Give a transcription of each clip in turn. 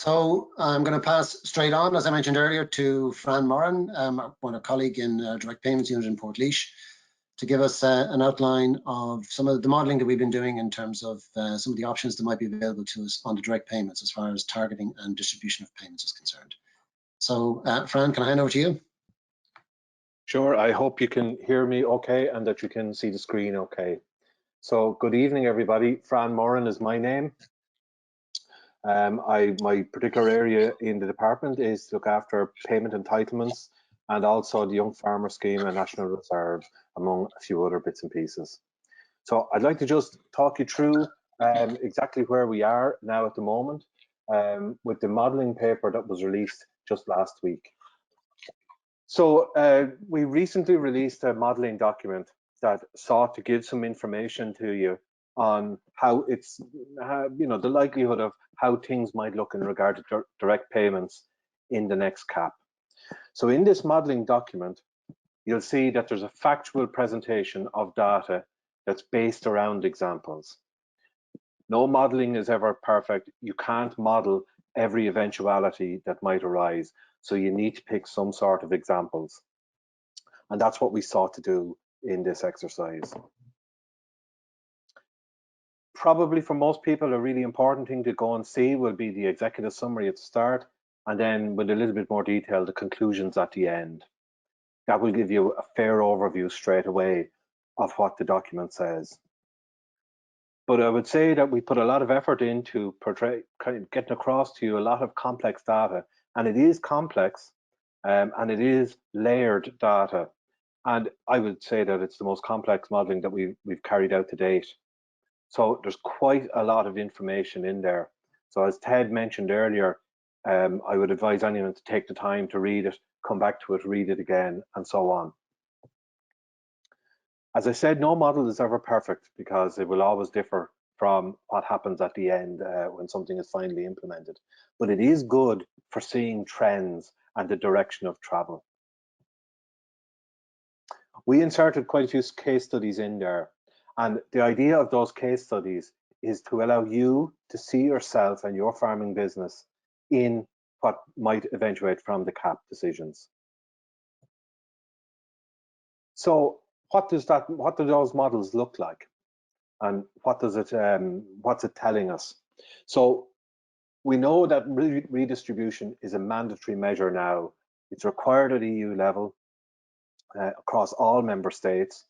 So I'm going to pass straight on, as I mentioned earlier, to Fran Moran, a colleague in Direct Payments Unit in Portlaoise, to give us an outline of some of the modelling that we've been doing in terms of some of the options that might be available to us on the direct payments as far as targeting and distribution of payments is concerned. So Fran, can I hand over to you? Sure, I hope you can hear me okay and that you can see the screen okay. So good evening, everybody. Fran Moran is my name. My particular area in the department is to look after payment entitlements and also the Young Farmer Scheme and National Reserve, among a few other bits and pieces. So I'd like to just talk you through exactly where we are now at the moment with the modelling paper that was released just last week. So we recently released a modelling document that sought to give some information to you on how it's, the likelihood of how things might look in regard to direct payments in the next CAP. So in this modelling document, you'll see that there's a factual presentation of data that's based around examples. No modelling is ever perfect. You can't model every eventuality that might arise. So you need to pick some sort of examples. And that's what we sought to do in this exercise. Probably for most people, a really important thing to go and see will be the executive summary at the start, and then with a little bit more detail, the conclusions at the end. That will give you a fair overview straight away of what the document says. But I would say that we put a lot of effort into getting across to you a lot of complex data, and it is complex and it is layered data. And I would say that it's the most complex modeling that we've carried out to date. So there's quite a lot of information in there. So as Ted mentioned earlier, I would advise anyone to take the time to read it, come back to it, read it again, and so on. As I said, no model is ever perfect because it will always differ from what happens at the end when something is finally implemented. But it is good for seeing trends and the direction of travel. We inserted quite a few case studies in there. And the idea of those case studies is to allow you to see yourself and your farming business in what might eventuate from the CAP decisions. So what do those models look like? And what's it telling us? So we know that redistribution is a mandatory measure now. It's required at EU level across all member states.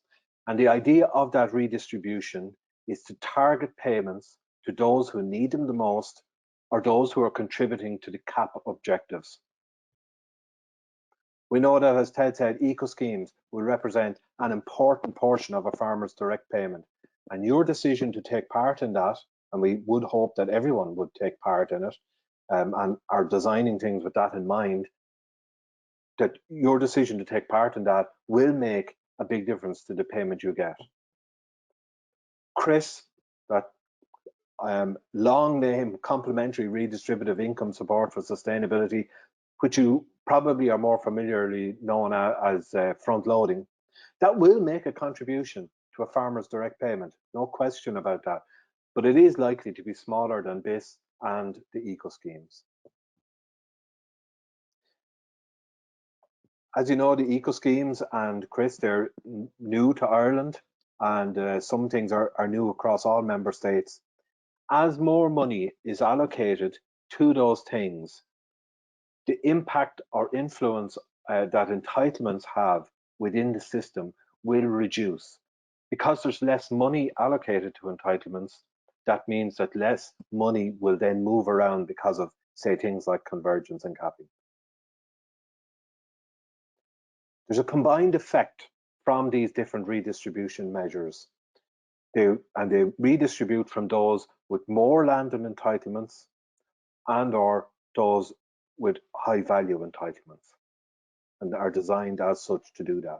And the idea of that redistribution is to target payments to those who need them the most or those who are contributing to the CAP objectives. We know that, as Ted said, eco schemes will represent an important portion of a farmer's direct payment. And your decision to take part in that, and we would hope that everyone would take part in it and are designing things with that in mind, that your decision to take part in that will make a big difference to the payment you get. CRISS, that long name, Complementary Redistributive Income Support for Sustainability, which you probably are more familiarly known as front loading, that will make a contribution to a farmer's direct payment, no question about that. But it is likely to be smaller than BIS and the eco schemes. As you know, the eco schemes and CRISS, they're new to Ireland, and some things are new across all member states. As more money is allocated to those things, the impact or influence that entitlements have within the system will reduce. Because there's less money allocated to entitlements, that means that less money will then move around because of, say, things like convergence and capping. There's a combined effect from these different redistribution measures. They redistribute from those with more land and entitlements and or those with high value entitlements, and are designed as such to do that.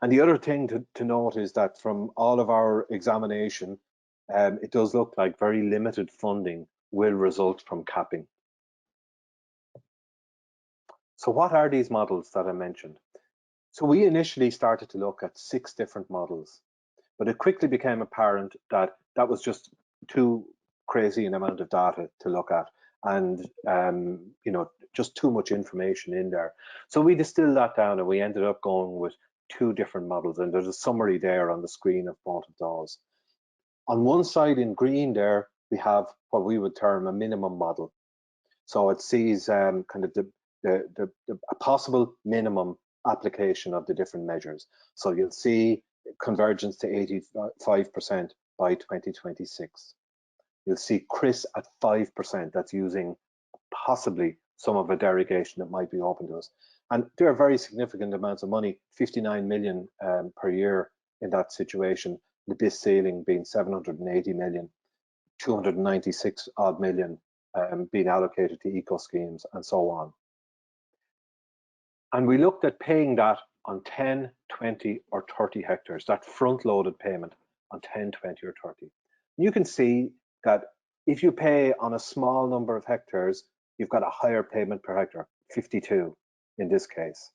And the other thing to note is that from all of our examination, it does look like very limited funding will result from capping. So what are these models that I mentioned? So we initially started to look at 6 different models, but it quickly became apparent that that was just too crazy an amount of data to look at, and you know, just too much information in there. So we distilled that down and we ended up going with 2 different models, and there's a summary there on the screen of both of those. On one side in green there, we have what we would term a minimum model. So it sees kind of a possible minimum application of the different measures. So you'll see convergence to 85% by 2026. You'll see CRISS at 5%. That's using possibly some of a derogation that might be open to us. And there are very significant amounts of money, 59 million per year in that situation, the BIS ceiling being 780 million, 296 odd million being allocated to eco schemes and so on. And we looked at paying that on 10, 20 or 30 hectares, that front-loaded payment on 10, 20 or 30. You can see that if you pay on a small number of hectares, you've got a higher payment per hectare, 52 in this case.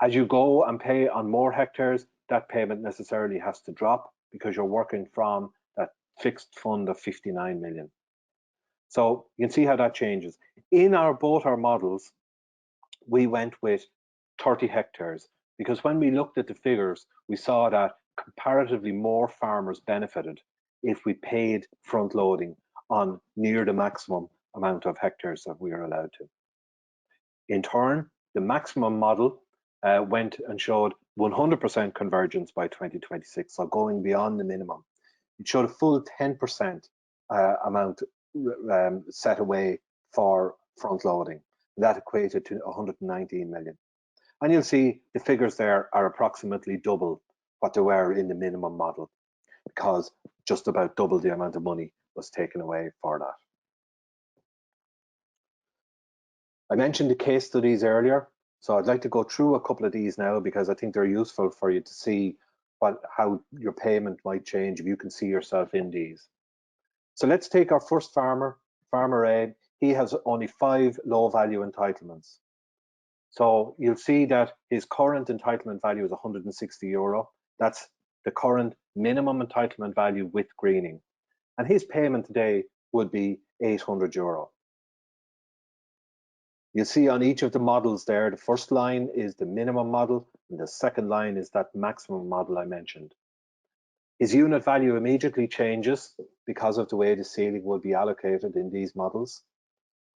As you go and pay on more hectares, that payment necessarily has to drop because you're working from that fixed fund of 59 million. So you can see how that changes. In both our models, we went with 30 hectares because when we looked at the figures, we saw that comparatively more farmers benefited if we paid front loading on near the maximum amount of hectares that we are allowed to. In turn, the maximum model went and showed 100% convergence by 2026, so going beyond the minimum. It showed a full 10% amount set away for front loading. That equated to 119 million. And you'll see the figures there are approximately double what they were in the minimum model, because just about double the amount of money was taken away for that. I mentioned the case studies earlier, so I'd like to go through a couple of these now because I think they're useful for you to see how your payment might change if you can see yourself in these. So let's take our first farmer, Farmer A. He has only 5 low value entitlements. So you'll see that his current entitlement value is 160 euro. That's the current minimum entitlement value with greening. And his payment today would be 800 euro. You see on each of the models there, the first line is the minimum model and the second line is that maximum model I mentioned. His unit value immediately changes because of the way the ceiling will be allocated in these models.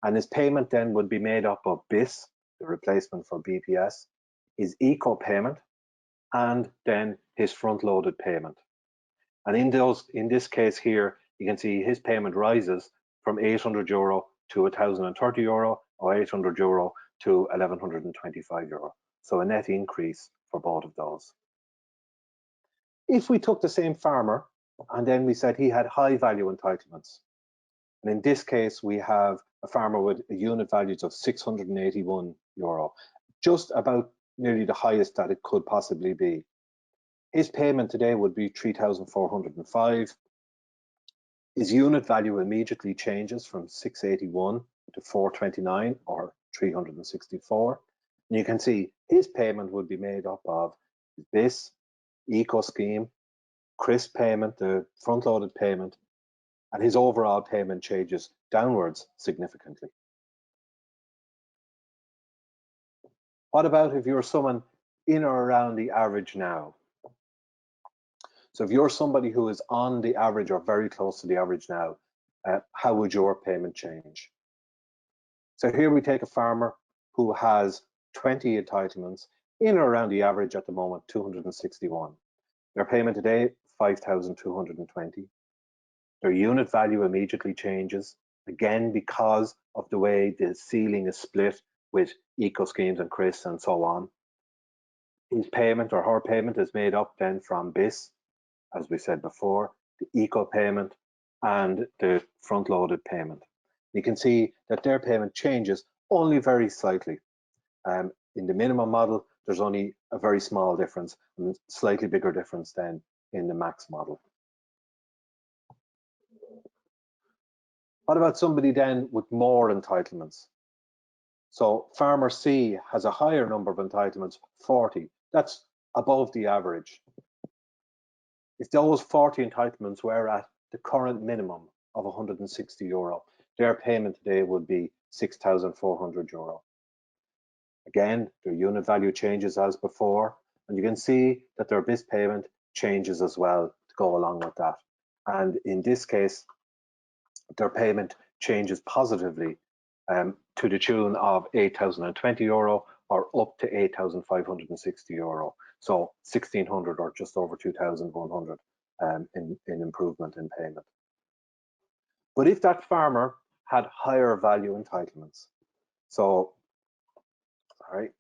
And his payment then would be made up of BIS, the replacement for BPS, his eco payment, and then his front-loaded payment. And in this case here, you can see his payment rises from 800 euro to 1,030 euro, or 800 euro to 1,125 euro. So a net increase for both of those. If we took the same farmer and then we said he had high value entitlements, and in this case we have a farmer with unit values of 681 euro, just about nearly the highest that it could possibly be. His payment today would be 3,405. His unit value immediately changes from 681 to 429 or 364. And you can see his payment would be made up of this eco scheme, CRISS payment, the front-loaded payment, and his overall payment changes downwards significantly. What about if you're someone in or around the average now? So if you're somebody who is on the average or very close to the average now, how would your payment change? So here we take a farmer who has 20 entitlements in or around the average at the moment, 261. Their payment today, 5,220. Their unit value immediately changes, again because of the way the ceiling is split with eco schemes and CRISS and so on. His payment or her payment is made up then from BIS, as we said before, the eco payment and the front-loaded payment. You can see that their payment changes only very slightly. In the minimum model, there's only a very small difference, and slightly bigger difference than in the max model. What about somebody then with more entitlements? So Farmer C has a higher number of entitlements, 40. That's above the average. If those 40 entitlements were at the current minimum, of €160. Their payment today would be €6,400. Again, their unit value changes as before, and you can see that their BIS payment changes as well to go along with that. And in this case, their payment changes positively to the tune of €8,020 or up to €8,560. So 1,600 or just over 2,100 in improvement in payment. But if that farmer had higher value entitlements, so sorry,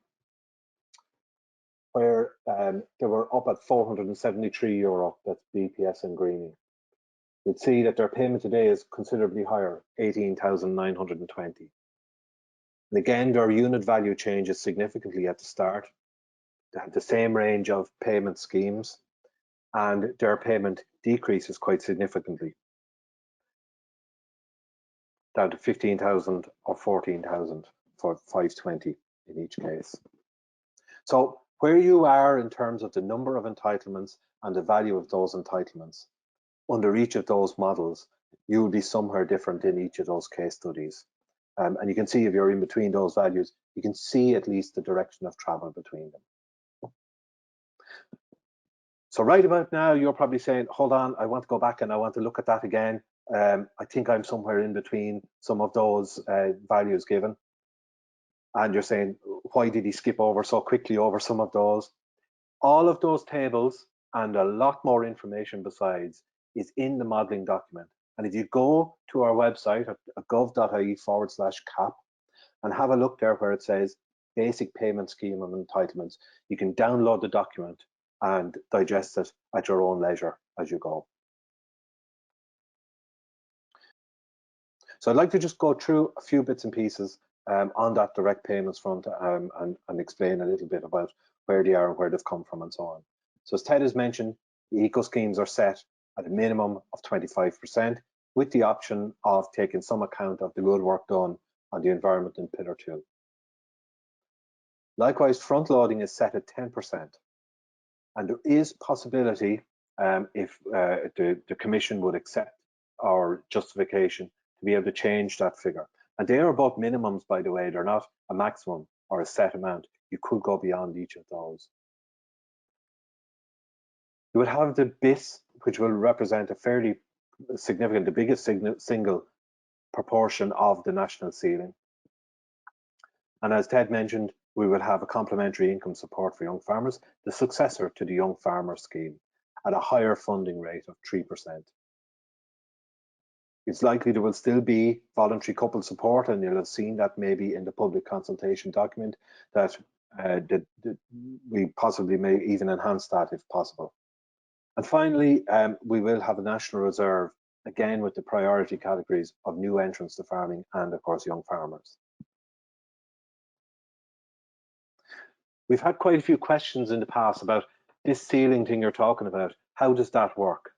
where they were up at €473, that's BPS and greening, you'd see that their payment today is considerably higher, 18,920. And again, their unit value changes significantly at the start. They have the same range of payment schemes, and their payment decreases quite significantly, down to 15,000 or 14,000 for 520 in each case. So where you are in terms of the number of entitlements and the value of those entitlements under each of those models, you will be somewhere different in each of those case studies. And you can see if you're in between those values, you can see at least the direction of travel between them. So right about now, you're probably saying, hold on, I want to go back and I want to look at that again. I think I'm somewhere in between some of those values given. And you're saying, why did he skip over so quickly over some of those? All of those tables and a lot more information besides is in the modeling document. And if you go to our website at gov.ie/cap and have a look there where it says basic payment scheme of entitlements, you can download the document and digest it at your own leisure as you go. So I'd like to just go through a few bits and pieces on that direct payments front and explain a little bit about where they are and where they've come from and so on. So as Ted has mentioned, the eco schemes are set at a minimum of 25%, with the option of taking some account of the good work done on the environment in Pillar 2. Likewise, front loading is set at 10%, and there is possibility if the Commission would accept our justification to be able to change that figure. And they are both minimums, by the way, they're not a maximum or a set amount. You could go beyond each of those. You would have the BIS, which will represent a fairly significant, the biggest single proportion of the national ceiling. And as Ted mentioned, we will have a complementary income support for young farmers, the successor to the Young Farmer Scheme, at a higher funding rate of 3%. It's likely there will still be voluntary couple support, and you'll have seen that maybe in the public consultation document that we possibly may even enhance that if possible. And finally, we will have a national reserve, again with the priority categories of new entrants to farming and of course young farmers. We've had quite a few questions in the past about this ceiling thing you're talking about. How does that work?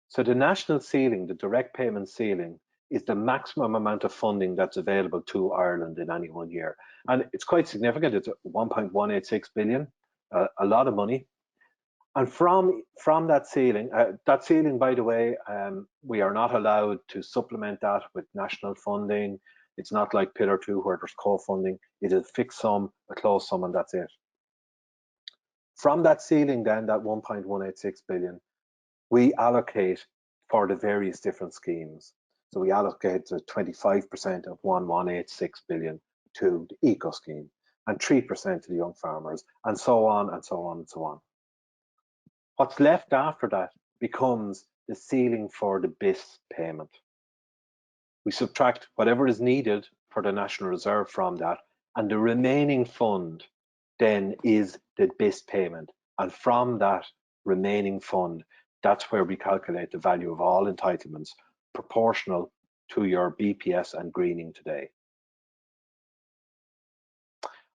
So the national ceiling, the direct payment ceiling, is the maximum amount of funding that's available to Ireland in any one year. And it's quite significant. It's 1.186 billion, a lot of money. And from that ceiling, by the way, we are not allowed to supplement that with national funding. It's not like Pillar 2 where there's co-funding. It is a fixed sum, a closed sum, and that's it. From that ceiling then, that 1.186 billion, we allocate for the various different schemes. So we allocate 25% of 1.186 billion to the eco scheme and 3% to the young farmers, and so on and so on and so on. What's left after that becomes the ceiling for the BIS payment. We subtract whatever is needed for the National Reserve from that, and the remaining fund then is the BIS payment. And from that remaining fund, that's where we calculate the value of all entitlements proportional to your BPS and greening today.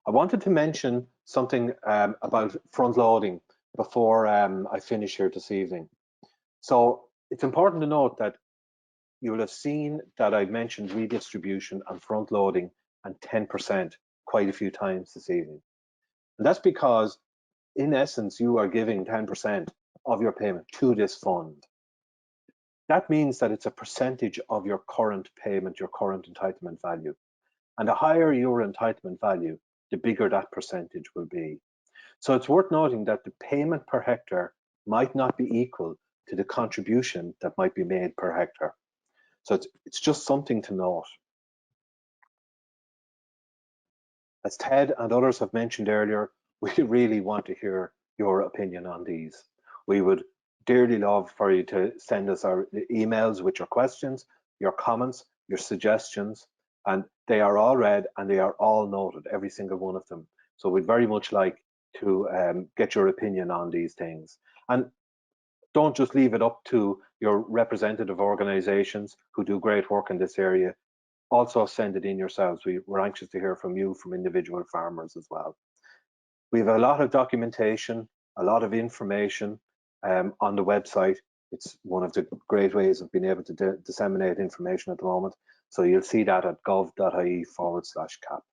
I wanted to mention something about front loading before I finish here this evening. So it's important to note that you will have seen that I've mentioned redistribution and front loading and 10% quite a few times this evening. And that's because in essence, you are giving 10% of your payment to this fund. That means that it's a percentage of your current payment, your current entitlement value. And the higher your entitlement value, the bigger that percentage will be. So it's worth noting that the payment per hectare might not be equal to the contribution that might be made per hectare. So it's just something to note. As Ted and others have mentioned earlier, we really want to hear your opinion on these. We would dearly love for you to send us our emails with your questions, your comments, your suggestions, and they are all read and they are all noted, every single one of them. So we'd very much like to get your opinion on these things. And don't just leave it up to your representative organizations who do great work in this area. Also send it in yourselves. We're anxious to hear from you, from individual farmers as well. We have a lot of documentation, a lot of information on the website. It's one of the great ways of being able to disseminate information at the moment. So you'll see that at gov.ie/cap.